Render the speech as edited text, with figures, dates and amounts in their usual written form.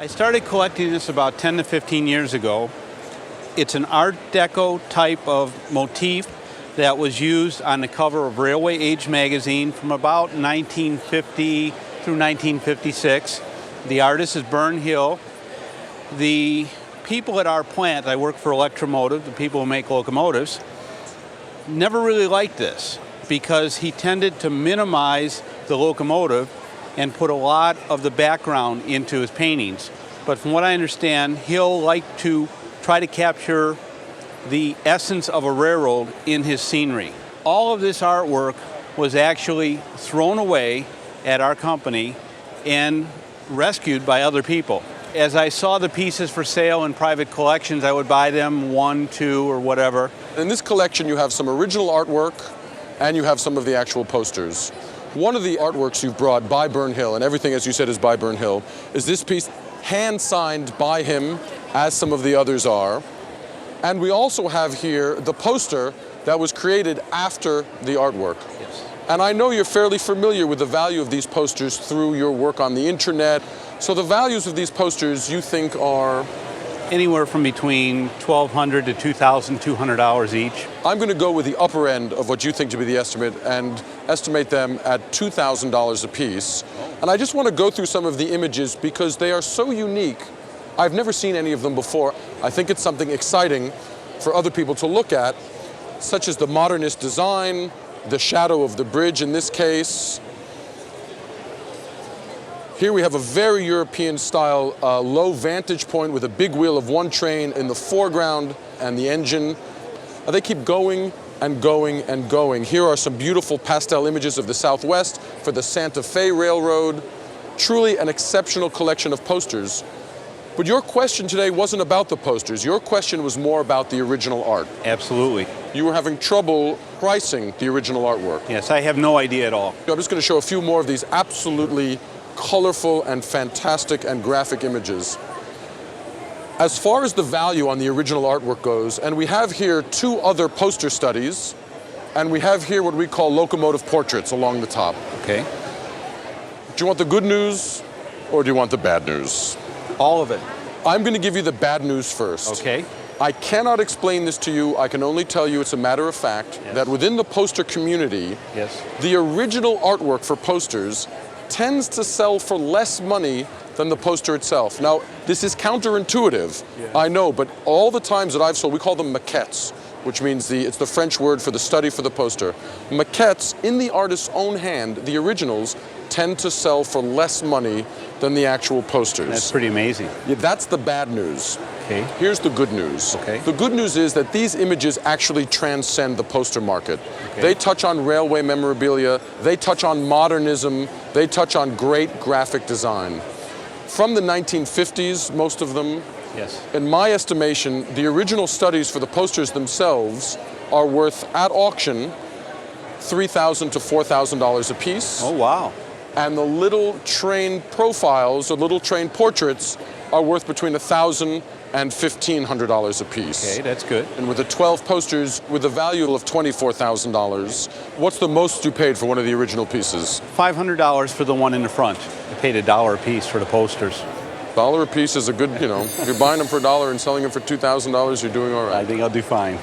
I started collecting this about 10 to 15 years ago. It's an Art Deco type of motif that was used on the cover of Railway Age magazine from about 1950 through 1956. The artist is Bern Hill. The people at our plant, I work for Electromotive, the people who make locomotives, never really liked this because he tended to minimize the locomotive and put a lot of the background into his paintings. But from what I understand, Hill liked to try to capture the essence of a railroad in his scenery. All of this artwork was actually thrown away at our company and rescued by other people. As I saw the pieces for sale in private collections, I would buy them 1, 2, or whatever. In this collection, you have some original artwork and you have some of the actual posters. One of the artworks you've brought by Bern Hill, and everything, as you said, is by Bern Hill, is this piece hand-signed by him, as some of the others are. And we also have here the poster that was created after the artwork. Yes. And I know you're fairly familiar with the value of these posters through your work on the internet. So the values of these posters you think are? Anywhere from between $1,200 to $2,200 each. I'm going to go with the upper end of what you think to be the estimate and estimate them at $2,000 a piece. And I just want to go through some of the images because they are so unique. I've never seen any of them before. I think it's something exciting for other people to look at, such as the modernist design, the shadow of the bridge in this case. Here we have a very European style low vantage point with a big wheel of one train in the foreground and the engine. They keep going and going and going. Here are some beautiful pastel images of the Southwest for the Santa Fe Railroad. Truly an exceptional collection of posters. But your question today wasn't about the posters. Your question was more about the original art. Absolutely. You were having trouble pricing the original artwork. Yes, I have no idea at all. I'm just going to show a few more of these absolutely colorful and fantastic and graphic images. As far as the value on the original artwork goes, and we have here 2 other poster studies, and we have here what we call locomotive portraits along the top. Okay. Do you want the good news or do you want the bad news? All of it. I'm going to give you the bad news first. Okay. I cannot explain this to you. I can only tell you it's a matter of fact that within the poster community, the original artwork for posters tends to sell for less money than the poster itself. Now, this is counterintuitive, I know, but all the times that I've sold, we call them maquettes, which means it's the French word for the study for the poster. Maquettes, in the artist's own hand, the originals, tend to sell for less money than the actual posters. That's pretty amazing. Yeah, that's the bad news. Okay. Here's the good news. Okay. The good news is that these images actually transcend the poster market. Okay. They touch on railway memorabilia, they touch on modernism, they touch on great graphic design. From the 1950s, most of them, in my estimation, the original studies for the posters themselves are worth, at auction, $3,000 to $4,000 a piece. Oh, wow. And the little train profiles or little train portraits are worth between $1,000 and $1,500 a piece. Okay, that's good. And with the 12 posters with a value of $24,000, what's the most you paid for one of the original pieces? $500 for the one in the front. I paid $1 a piece for the posters. $1 a piece is a good, if you're buying them for $1 and selling them for $2,000, you're doing all right. I think I'll do fine.